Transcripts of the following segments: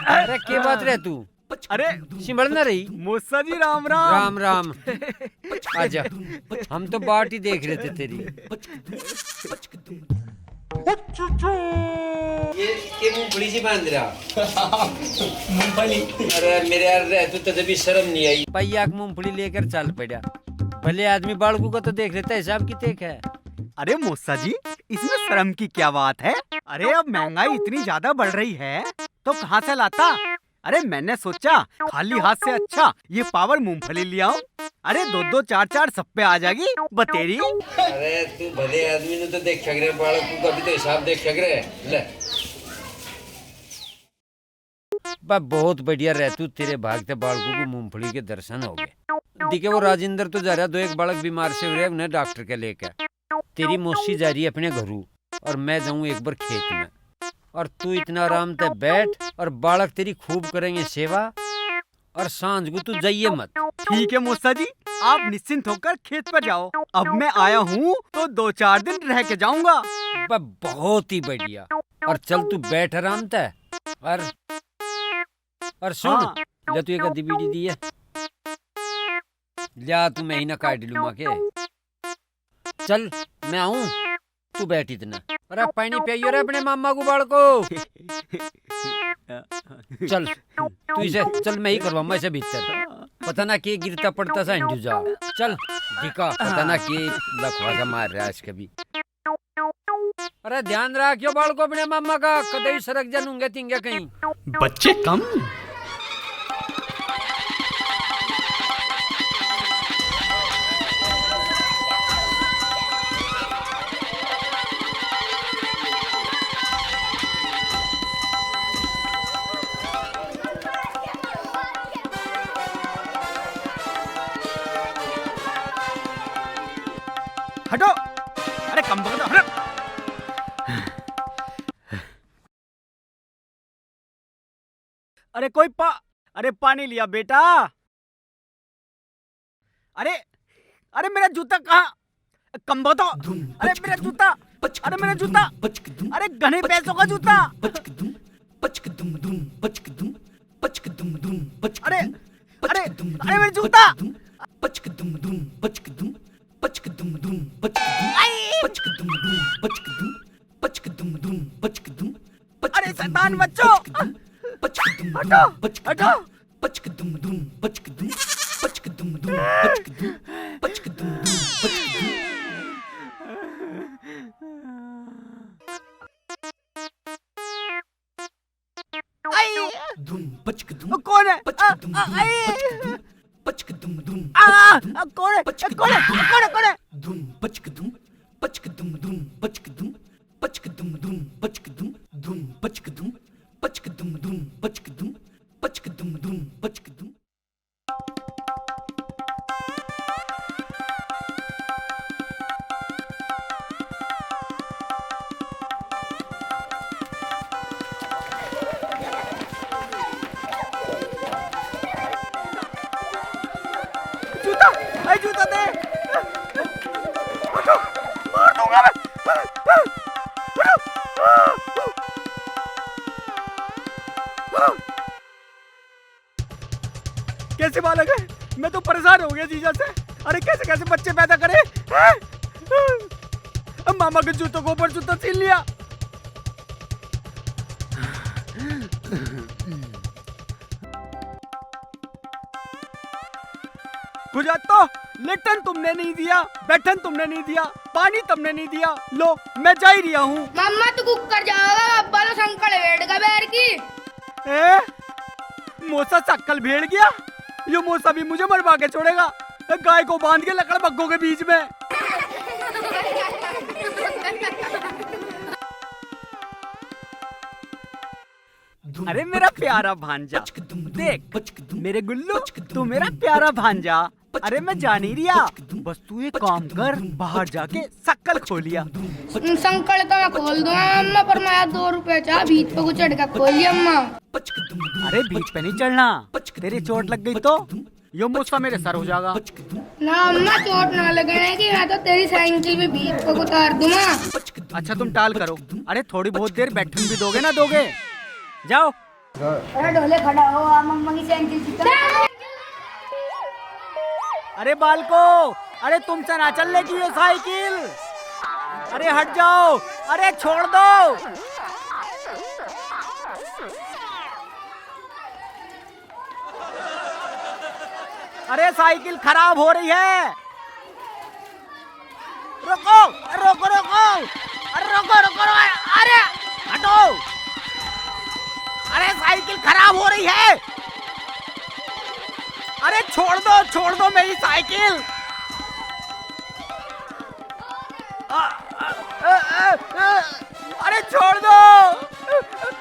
अरे के बात रहे तू? अरे सिमड़ न रही? मूसा जी राम राम। राम राम। आजा, हम तो बाट ही देख रहे थे तेरी। ये मूंगफली सी बांध रहा। मूंगफली? अरे मेरे यार रह तू तुझे भी शर्म नहीं आई? पैया मूंगफली लेकर चल पड़ा। भले आदमी बालकू को तो देख लेता है, हिसाब की तेक है। अरे मूसा जी, इसमें शर्म की क्या बात है? अरे अब महंगाई इतनी ज्यादा बढ़ रही है तो कहाँ से लाता? अरे मैंने सोचा खाली हाथ से अच्छा ये पावर मूंगफली ले आऊं। अरे 2-2 4-4 सब पे आ जाएगी बतेरी। अरे तू भले आदमी ने तो देख रहे बालकू का भी तो हिसाब देख रहे ले। बहुत बढ़िया रह तू, तेरे भागते बालकू को मूंगफली के दर्शन हो गए। दिखे वो राजेंद्र तो जा रहा, 2 एक बालक बीमार से हुए उन्हें डॉक्टर के लेकर। तेरी मौसी जा रही है अपने घरू और मैं जाऊं एक बार खेत में। और तू इतना आराम से बैठ और बालक तेरी खूब करेंगे सेवा। और सांझ को तू जाइए मत। ठीक है मूसा जी, आप निश्चिंत होकर खेत पर जाओ। अब मैं आया हूँ तो 2-4 दिन रह के जाऊंगा। बहुत ही बढ़िया। और चल तू बैठ आराम से। और सुन, ले तू एक आधी बीड़ी दी है, लिया तू मैं ही ना काट लूँ के। चल मैं आऊं, तू बैठ इतना। अरे पानी पियो रे अपने मामा को बाल को। चल तू इसे, चल मैं ही करवाऊंगा इसे भीतर। पता ना कि गिरता पड़ता सा हिंदू जा। चल दिखा, पता ना कि बकवासा मार रहा है आज कभी। अरे ध्यान रखियो बाल को अपने मामा का, कदई सरक जानूंगे तिंगे कहीं। बच्चे कम। हटो, अरे कम बकता, हटो। अरे अरे पानी लिया बेटा। अरे मेरा जूता कहाँ? कम बकता। अरे मेरा जूता, अरे मेरा जूता, अरे घने पैसों का जूता। अरे मेरा जूता। अरे शैतान बच्चों, हटो हटो। कौन है? जूता दे। मार दूंगा मैं। कैसे बालक है? मैं तो परेशान हो गया जीजा से। अरे कैसे बच्चे पैदा करे? मामा के जूतों को ऊपर जूता छीन लिया। गुजरात तो लिट्टन तुमने नहीं दिया, बैठन तुमने नहीं दिया, पानी तुमने नहीं दिया। लो मैं जा ही रहा हूँ। मम्मा तू कुकर जाओगा, अब्बा तो संकल भेड़ का बैर की। मोसा सक्कल भेड़ गया, ये मोसा भी मुझे मरवा के छोड़ेगा। गाय को बांध के लकड़ बग्गों के बीच में। अरे मेरा प्यारा भांजा, देख मेरे गुल्लू, तू मेरा प्यारा भांजा। अरे मैं जा नहीं रिया, बस तू एक काम कर, बाहर जाके सक्कल खोलिया। संकल तो मैं खोल दूंगा अम्मा, पर मैं 2 रुपए चाह बीच पे को चढ़ के खोली अम्मा। अरे बीच पे नहीं चढ़ना, तेरी चोट लग गई तो यो मुस्सा मेरे सर हो जाएगा। ना अम्मा चोट ना लगने की, मैं तो तेरी साइकिल भी भीत को उतार दूंगा। अच्छा तुम टाल करो। अरे थोड़ी बहुत देर बैठन भी दोगे ना दोगे? जाओ। अरे ढोले खड़ा हो, मम्मा की साइकिल सिखा। अरे बालको, अरे तुमसे ना चल लेगी ये साइकिल। अरे हट जाओ, अरे छोड़ दो। अरे साइकिल खराब हो रही है। रुको रुको रुको, अरे रुको रुको रुको, अरे हटो। अरे साइकिल खराब हो रही है। अरे छोड़ दो मेरी साइकिल। अरे छोड़ दो।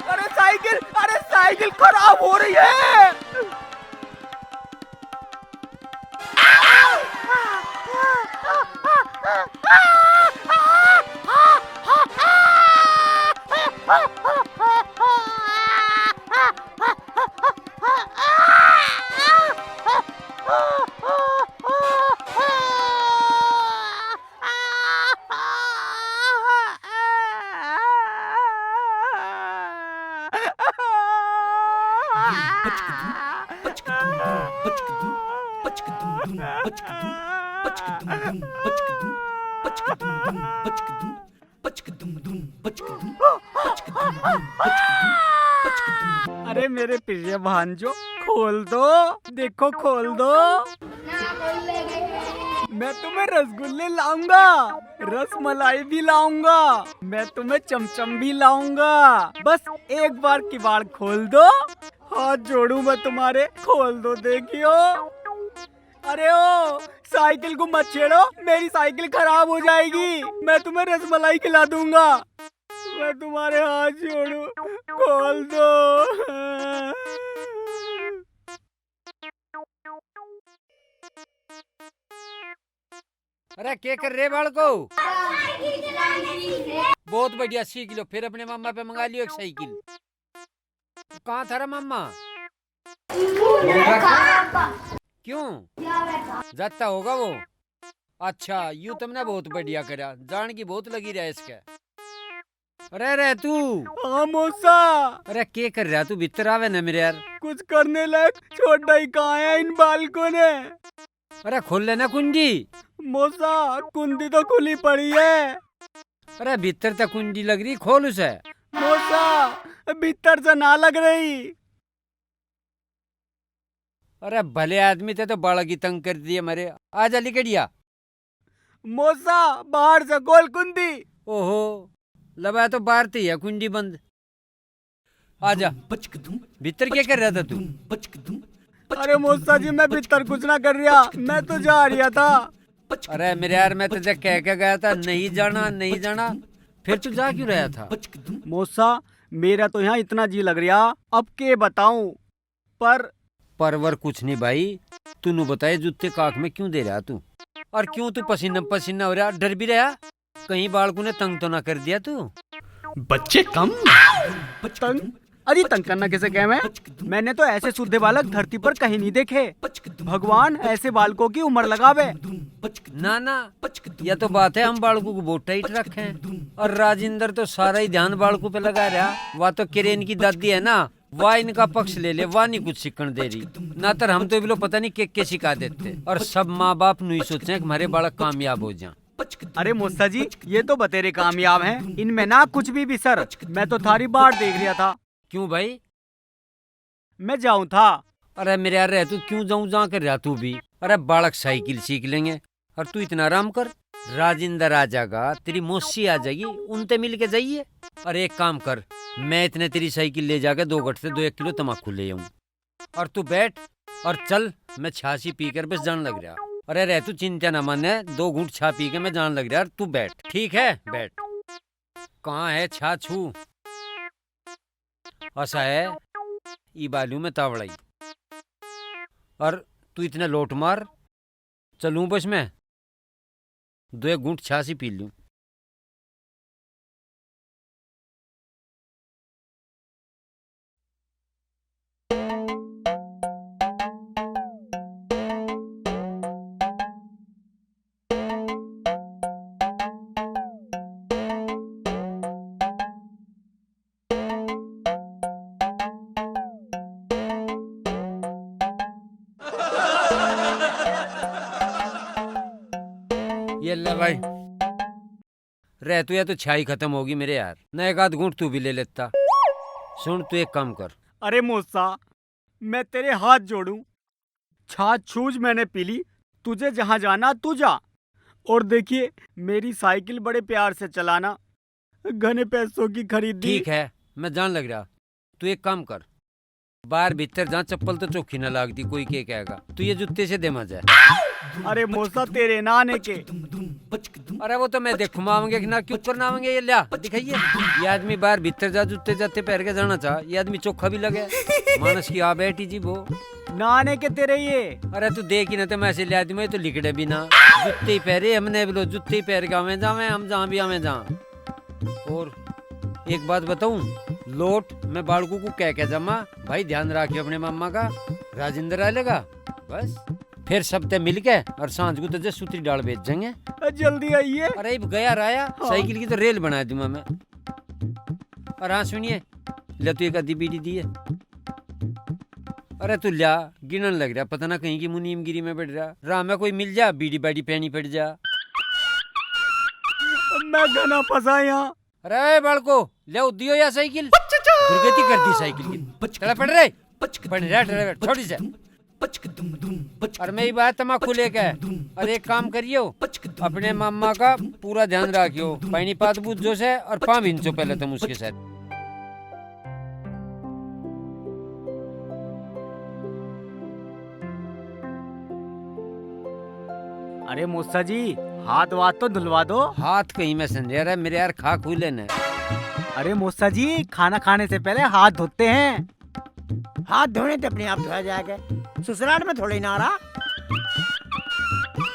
अरे साइकिल खराब हो रही है। अरे मेरे प्रिय भांजो, खोल दो, देखो खोल दो। मैं तुम्हें रसगुल्ले लाऊंगा, रसमलाई भी लाऊंगा, मैं तुम्हें चमचम भी लाऊंगा। बस एक बार किवाड़ खोल दो, हाथ जोड़ू मैं तुम्हारे, खोल दो देखियो। अरे ओ साइकिल को मत छेड़ो, मेरी साइकिल खराब हो जाएगी। मैं तुम्हें रसमलाई खिला दूंगा, मैं तुम्हारे हाथ जोड़ू, खोल दो। अरे क्या कर रहे बालको? बहुत बढ़िया, सीख लो, फिर अपने मामा पे मंगा लियो एक साइकिल। कहाँ था रे मामा? क्यों जाता होगा वो? अच्छा, यूं तुमने बहुत बढ़िया करा, जान की बहुत लगी रहा इसके। अरे रे तू। हाँ मौसा। अरे क्या कर रहा तू? भीतर आवे ना मेरे यार। कुछ करने लायक छोटा ही कहाँ है इन बालकों ने। अरे खोल लेना कुंडी। मौसा कुंडी तो खुली पड़ी है। अरे भीतर तक कुंडी लग रही, खोल उसे। मौसा भीतर से ना लग रही। अरे भले आदमी थे तो बाड़ा की तंग कर दिए मरे। आजा लिकड़िया। मौसा बाहर से खोल कुंडी। ओहो, लबा तो बाहर थी है कुंडी बंद। आजा। भीतर क्या कर रहा था तू? अरे मौसा जी मैं भीतर कुछ ना कर रहा, मैं तो जा रहा था। अरे मेरे यार, मैं तुझे कह के गया था नहीं जाना नहीं जाना, फिर तू जा क्यों रहा था? मौसा मेरा तो यहाँ इतना जी लग रहा, अब के बताऊं। परवर कुछ नहीं भाई, तू नु बताए जूते काख में क्यों दे रहा तू? और क्यों तू पसीना पसीना हो रहा? डर भी रहा कहीं बालकों ने तंग तो ना कर दिया तू? बच्चे कम तंग? अरे तंग करना कैसे कह मैंने तो ऐसे शुद्ध बालक धरती पर कहीं नहीं देखे। भगवान ऐसे बालकों की उम्र लगावे। ना ना, यह तो बात है, हम बालकों को बहुत टाइट रखे हैं। और राजेंद्र तो सारा ही ध्यान बालकों पे लगा रहा। वह तो किरेन की दादी है ना, वह इनका पक्ष ले ले, वह नहीं कुछ सीखने दे रही ना। तर हम तो बिलो पता नहीं के सिखा देते। और सब माँ बाप नहीं सोचे कि हमारे बालक कामयाब हो जाए। अरे मौसा जी ये तो बतेरे कामयाब हैं, इनमें ना कुछ भी सर। मैं तो थारी बाट देख रहा था। क्यों भाई? मैं जाऊं था। अरे मेरे यार रह तू, क्यों जाऊं जा कर रहा तू भी? अरे बालक साइकिल सीख लेंगे और तू इतना आराम कर। राजेंद्र आ जाएगा, तेरी मौसी आ जाएगी, उनसे मिल के जाइए। और एक काम कर, मैं इतने तेरी साइकिल ले जाकर 2 गठ से 2-1 किलो तम्बाकू ले आऊं। और तू बैठ और चल, मैं छाछी पीकर बस जान लग रहा। अरे रह तू चिंता न माने, 2 घूंट छा पी के मैं जान लग रहा। तू बैठ, ठीक है? बैठ। कहाँ है छाछू? ऐसा है ई बालू में तावड़ाई। और तू इतना लोट मार, चलूं बस मैं 2-1 घूंट छाछी पी लूं। ले भाई। रह तू या तो छाई खत्म होगी मेरे यार, न एक आध घूंट तू भी ले लेता। सुन तू एक काम कर। अरे मौसा, मैं तेरे हाथ जोड़ूं, छाछ छूछ मैंने पी ली, तुझे जहां जाना तू जा। और देखिए मेरी साइकिल बड़े प्यार से चलाना, घने पैसों की खरीदी। ठीक है, मैं जान लग रहा। तू एक काम कर, बाहर भीतर जहाँ चप्पल तो चौकी न लागती, कोई के कहेगा। तू ये जूते से दे मजा। अरे मौसा तेरे नाने के। अरे वो तो मैं देखूँ मांगे कि ना क्यों करना मांगे। ये लिया दिखाइए, ये आदमी बाहर भीतर जा जूते जाते पैर के जाना चाह। ये आदमी चोखा भी लगे मानस की आ बैठी जी वो नाने के तेरे ये। अरे तू देख ही ना तो मैं ऐसे ले आदमी तो लिखड़े भी ना, जूते ही पहरे हमने बोलो, जूते ही पहर के हमें जावे, हम जहाँ भी हमें जहाँ। और एक बात बताऊं, लोट मैं बालकू को कह जमा भाई ध्यान रखियो अपने मामा का, राजेंद्र आ लेगा बस। फिर सब ते मिल के और सांझ को तो सूत्री डाल बेच जाएंगे। जल्दी आइए। अरे गया राया, साइकिल की तो रेल बना दूंगा मैं। और हाँ सुनिए, ले तू एक आधी बीड़ी दी है। अरे तू ल्या गिनन लग रहा, पता ना कहीं की मुनीमगिरी में बैठ रहा। राह में कोई मिल जा, बीड़ी बाड़ी पहनी पड़ जा। मैं घना फंसा यहाँ। अरे बालको ले दियो या साइकिल, दुर्गति कर दी साइकिल की। चला पड़ रहे पड़ रहा ड्राइवर छोटी से। और मेरी बात तमाकू लेके। और एक काम करियो, अपने मामा का पूरा ध्यान रखियो, पानी पात बूझ जो से और 5 इंचों पहले तुम उसके साथ। अरे मौसा जी, हाथ वाथ तो धुलवा दो। हाथ कहीं में संजय रहा मेरे यार, खा खू लेने। अरे मौसा जी, खाना खाने से पहले हाथ धोते हैं। हाथ धोने तो अपने आप धोया जाएगा, ससुराल में थोड़ी ना रहा।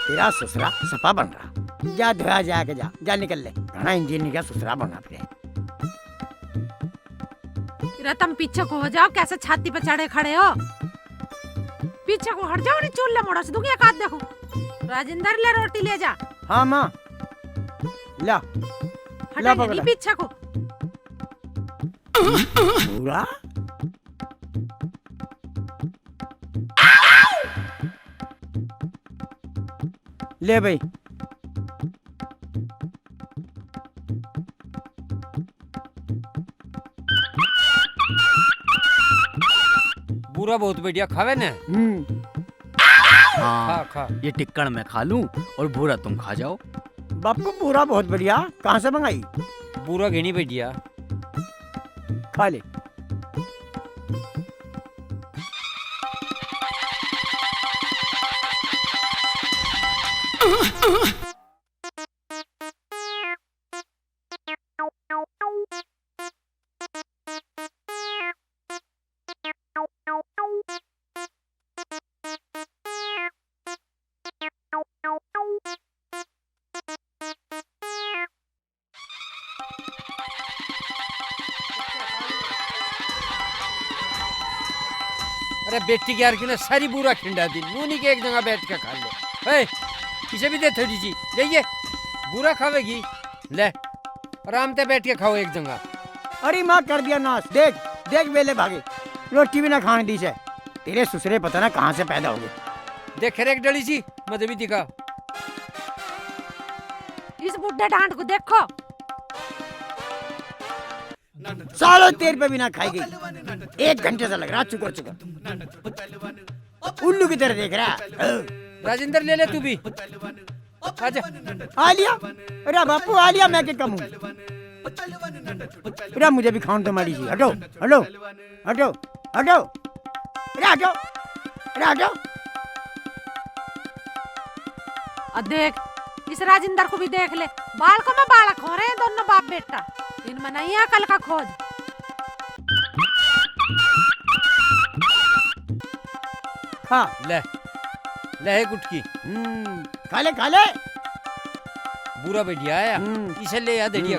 तेरा ससुरा सपा बन रहा, जा धोया जाएगा, जा जा निकल ले। घना इंजीनियर का ससुरा बना फिर। तुम पीछे को हो जाओ, कैसे छाती पे चढ़े खड़े हो। पीछे को हट जाओ, नहीं चूल ले मोड़ा से दूंगी एक हाथ। देखो राजेंद्र ले रोटी ले जा। हाँ माँ, ला हटा नहीं पीछे को। पूरा ले भाई। पूरा बहुत बढ़िया खावे ने। हाँ, खा ये टिक्कड़ मैं खा लूं और भूरा तुम खा जाओ। बापू पूरा बहुत बढ़िया, कहाँ से मंगाई? पूरा घनी बढ़िया। खा ले। अरे बेटी की यार क्यों ना सारी पूरा खिंडा दी, नूनी के एक जगह बैठ के खा ले। ए, इसे भी दे थोड़ी सी, जाइए पूरा खावेगी। ले आराम से बैठ के खाओ एक जगह। अरे माँ कर दिया नाश, देख देख वेले भागे, रोटी भी ना खाने दी से। तेरे ससुरे पता ना कहाँ से पैदा हो गए। देख एक डली सी मुझे भी दिखा। इस बुढ़े डांट को देखो, सालों तेर पे भी ना खाई गई। 1 घंटे से लग रहा चुकर चुकर, उल्लू की तरह देख रहा है। राजेंद्र ले ले तू भी, आजा। आ लिया। अरे बापू आ लिया, मैं क्या कम हूँ। अरे मुझे भी खाऊं तो मारी जी। हटो हटो हटो हटो, अरे हटो, अरे हटो। और देख इस राजेंद्र को भी देख ले, बालकों में बालक हो रहे हैं दोनों बाप बेटा। इनमें नहीं है कल का खोज। खा ले ले है गुटकी। खा ले खा ले। बुरा बढ़िया आया, इसे ले याद है। इनके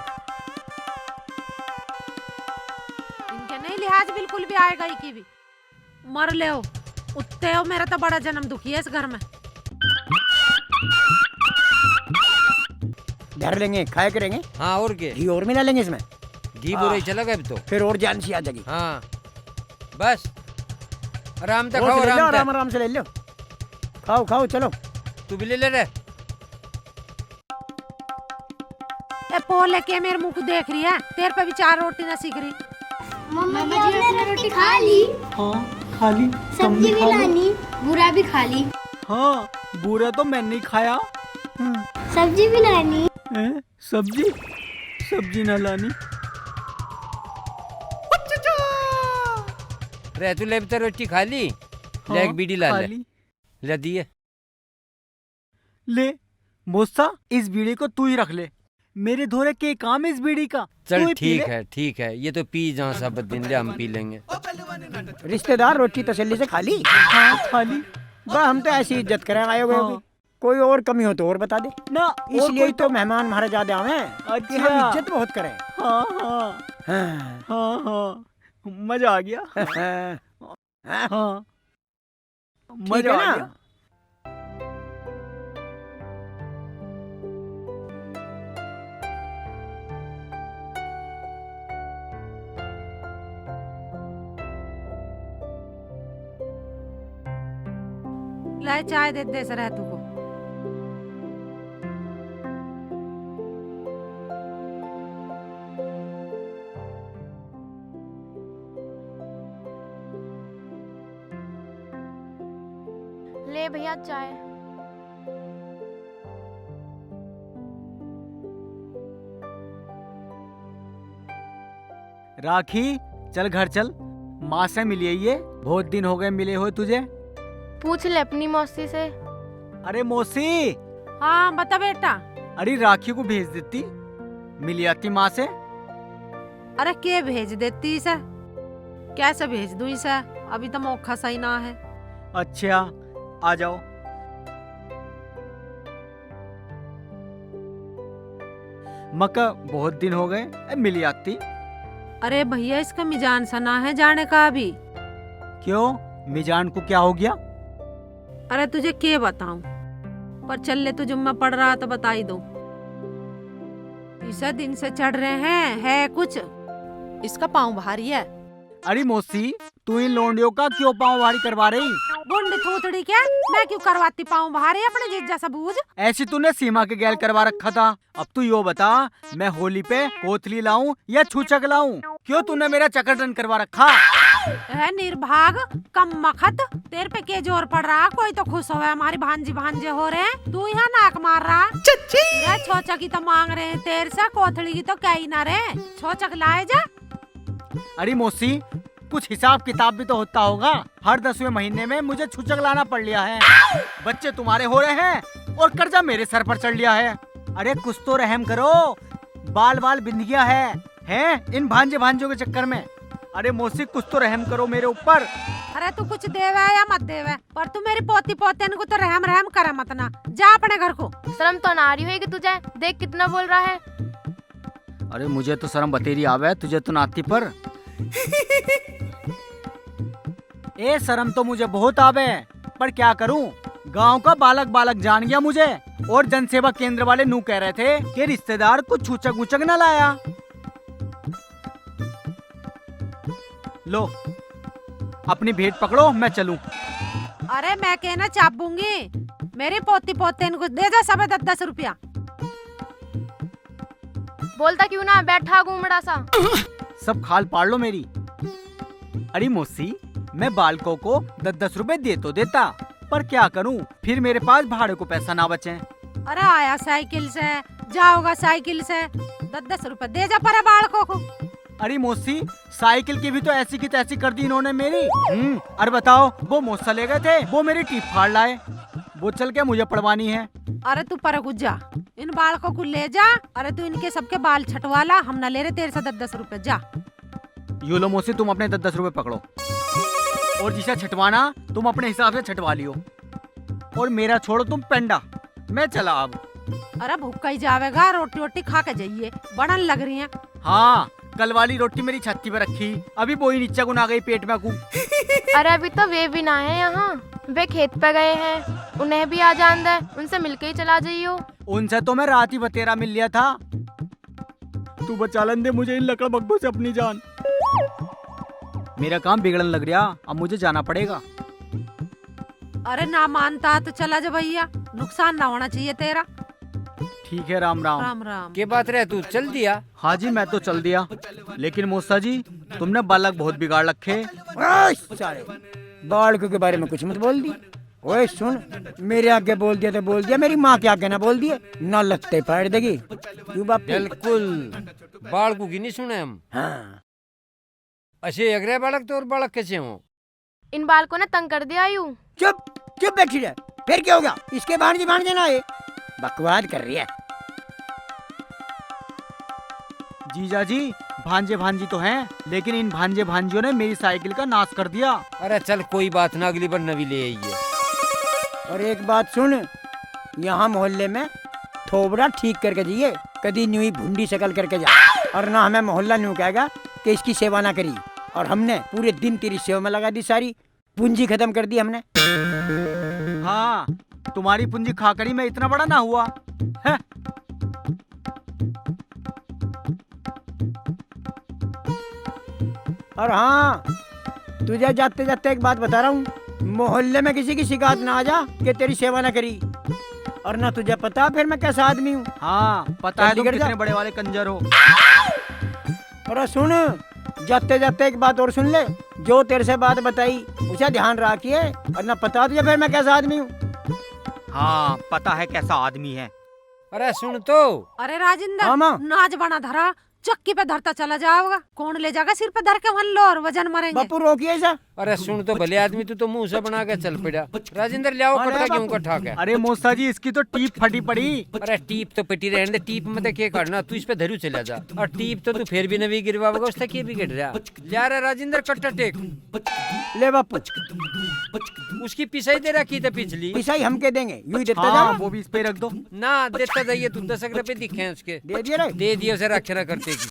नहीं लिहाज बिल्कुल भी आएगा ही की भी। मर ले हो उत्ते हो, मेरा तो बड़ा जन्म दुखी है इस घर में। धर लेंगे, खाया करेंगे। हाँ और क्या, घी और मिला लेंगे इसमें। घी बुरा ही चला गया अब तो, फिर और जान सी आ जाएगी। हाँ बस आराम से और खाओ, से ले लो, आराम आराम से ले लो। खाओ खाओ चलो। तू भी ले ले रे। पो लेके मेरे मुंह को देख रही है, तेरे पे भी 4 रोटी ना सीख रही। मम्मा जी आपने रोटी खा ली, हाँ खाली, सब्जी भी लानी, बुरा भी खा ली, हाँ बुरा तो मैंने नहीं खाया। सब्जी भी लानी। सब्जी सब्जी ना लानी। रे तू ले भी तो रोटी खा ली, ले एक बीड़ी ला ले, खाली। ले दिए। ले मोसा, इस बीड़ी को तू ही रख ले, मेरे धोरे के काम है इस बीड़ी का। तू चल ही पी ले। ठीक है, ये तो पी जहाँ सब दिन ले, हम पी लेंगे। रिश्तेदार रोटी तसल्ली से खा ली। हाँ खाली बा हम तो ऐसी इज्जत करें आए हुए हाँ। कोई और कमी हो तो और बता दे, ना, इसलिए ही और तो मेहमान हमारे ज्यादा आवे कि हम अच्छा। इज्जत बहुत करें। हाँ हाँ हाँ। हाँ हाँ मजा आ गया। हाँ। हाँ ठीक मजा है आ ना? गया। ले चाय दे से रह तू को। ले भैया चाय। राखी चल घर चल, माँ से मिलिए, ये बहुत दिन हो गए मिले हुए तुझे। पूछ ले अपनी मौसी से। अरे मौसी, हाँ बता बेटा। अरे राखी को भेज देती, मिली आती माँ से। अरे के भेज देती इसे, कैसे भेज दूं इसे, अभी तो मौका सही ना है। अच्छा आ जाओ। मक्का बहुत दिन हो गए, मिली आती। अरे भैया इसका मिजान सा ना है जाने का अभी। क्यों, मिजान को क्या हो गया? अरे तुझे क्या बताऊं, पर चल ले तू जुम्मा पड़ रहा तो बता ही दो। इसे दिन से चढ़ रहे हैं, है कुछ इसका पाँव भारी है। अरे मौसी, तू इन लोंडियों का क्यों पाँव भारी करवा रही? बुंड थोथड़ी क्या, मैं क्यों करवाती पाँव भारी अपने जीजा सबूज। ऐसी तूने सीमा के गैल करवा रखा था। अब तू यो बता, मैं होली पे कोतली लाऊं या छूचक लाऊं? क्यों तूने मेरा चकरटन करवा रखा? है निर्भाग कम मखत, तेरे पे के जोर पड़ रहा, कोई तो खुश हो हमारी भांजी भांजे हो रहे हैं, तू यहाँ नाक मार रहा। रे छोचा की तो मांग रहे हैं तेरे से, कोथड़ी की तो क्या ही ना रे, छोचक लाए जा। अरे मौसी, कुछ हिसाब किताब भी तो होता होगा। हर 10वें महीने में मुझे छूचक लाना पड़ लिया है। बच्चे तुम्हारे हो रहे हैं और कर्जा मेरे सर पर चढ़ लिया है। अरे कुछ तो रहम करो, बाल बाल बिंदिया हैं इन भांजे भांजों के चक्कर में। अरे मौसी कुछ तो रहम करो मेरे ऊपर। अरे तू कुछ देवे या मत देवे, पर तू मेरी पोती पोते को तो रहम रहम करे मत ना, जा अपने घर को। शर्म तो ना आ रही होगी तुझे, देख कितना बोल रहा है। अरे मुझे तो शर्म बतेरी आवे, तुझे तो नाती पर। ए शर्म तो मुझे बहुत आवे, पर क्या करूं, गांव का बालक बालक जान गया मुझे। और जनसेवा केंद्र वाले नू कह रहे थे कि रिश्तेदार कुछ छूचक वूचक न लाया। लो अपनी भेंट पकड़ो, मैं चलूं। अरे मैं कहना चापूंगी, मेरी पोती पोते को दे जा सब 10-10 रुपया। बोलता क्यों ना, बैठा घूमड़ा सा। सब खाल पाड़ लो मेरी। अरे मौसी, मैं बालकों को 10-10 रुपए दे तो देता, पर क्या करूं, फिर मेरे पास भाड़े को पैसा ना बचे। अरे आया साइकिल से, जाओगा साइकिल से, 10-10 रुपए दे जा पर बालकों को। अरे मौसी, साइकिल की भी तो ऐसी की तैसी कर दी इन्होंने मेरी। अरे बताओ, वो मौसा ले गए थे, वो मेरी टीप फाड़ लाए, वो चल के मुझे पड़वानी है। अरे तू पर कुछ जा, इन बालकों को ले जा। अरे तू इनके सबके बाल छटवा ला, हम ना ले रहे तेरे से 10-10 रुपए, जा। यो लो मौसी, तुम अपने 10-10 रुपए पकड़ो, और जिसे छटवाना तुम अपने हिसाब से छटवा लियो, और मेरा छोड़ो तुम पेंडा, मैं चला अब। अरे भूखा ही जावेगा, रोटी वोटी खा के जाइए, बनन लग रही है। हाँ, कल वाली रोटी मेरी छत्ती पे रखी, अभी वो ही नीचे गुना गई पेट में। अरे अभी तो वे भी ना है यहाँ, वे खेत पे गए हैं, उन्हें भी आ जान दे, उनसे मिलके ही चला जाइयो। उनसे तो मैं रात ही बतेरा मिल लिया था। तू बचा लें दे मुझे इन लकड़ बग्गों से अपनी जान। मेरा काम बिगड़न लग रहा, अब मुझे जाना पड़ेगा। अरे ना मानता तो चला जा भैया, नुकसान ना होना चाहिए तेरा। ठीक है, राम राम। राम राम। के बात रहे तू चल दिया? हाँ जी, मैं तो चल दिया, लेकिन मौसा जी तुमने बालक बहुत बिगाड़ रखे। ओए साले, बालकों के बारे में कुछ मत बोल दी। ओए सुन, मेरे आगे बोल दिया तो बोल दिया, मेरी माँ के आगे ना बोल दिए, ना लगते फाड़ देगी क्यों बाप? बिल्कुल बालकू की नहीं सुने हम। हाँ अच्छे अगरे बालक तो और बालक कैसे हो? इन बाल को ना तंग कर दिया यूं। चुप चुप बैठी रह, फिर क्या हो गया? इसके भांजे ना है, बकवाद कर रही है। जीजा जी, भांजे भांजी तो हैं, लेकिन इन भांजे भांजियों ने मेरी साइकिल का नाश कर दिया। अरे चल कोई बात ना, अगली बार नवी ले आइए। और एक बात सुन, यहाँ मोहल्ले में थोबड़ा ठीक करके जाइए, कभी न्यू ही भुंडी शकल करके जा, और ना हमें मोहल्ला न्यू कहेगा कि इसकी सेवा ना करी। और हमने पूरे दिन तेरी सेवा में लगा दी, सारी पूंजी खत्म कर दी हमने। हाँ, तुम्हारी पूंजी खाकर ही मैं इतना बड़ा ना हुआ है। और हाँ, तुझे जाते जाते एक बात बता रहा हूँ, मोहल्ले में किसी की शिकायत ना आ जा कि तेरी सेवा ना करी। और ना तुझे पता फिर मैं कैसा आदमी हूँ। हाँ, पता है तुम चंडीगढ़ जा। कितने बड़े वाले कंजर हो। और सुन, जाते जाते एक बात और सुन ले, जो तेरे से बात बताई उसे ध्यान रखिए, और ना पता तुझे फिर मैं कैसा आदमी हूँ। हाँ, पता है कैसा आदमी है। अरे सुन तो, अरे राजेंद्र, हाँ, माँ। नाच बना धरा, चक्की पे धरता चला जाओगा, कौन ले जाएगा सिर पे धर के वहाँ लो और वजन मरेंगे। बापू रोकिए ऐसा। अरे सुन तो भले आदमी, तू तो मुंह से बना के चल पड़ा। राजेंद्र ले आओ अरे कटका गेहूं बापू। का ठाक है। अरे मौसा जी, इसकी तो टीप फटी पड़ी। अरे टीप तो पिटी रहने दे, टीप में तो क्या करना, तू इस पे धरू चला जा। और टीप तो तू फिर भी नवी गिरवाओगा, उससे क्या बिगड़ रहा? जा रहा राजेंद्र, कट्टा टेक। ले बापू, उसकी पिसाई दे रखी थी पिछली। पिसाई हम के देंगे, यूं ही देते हाँ, जाओ। वो भी इस पे रख दो। ना देता जाइए, तू 10 रुपए दिखे हैं उसके। दे दिए रे। दे दिए, उसे रखे ना करते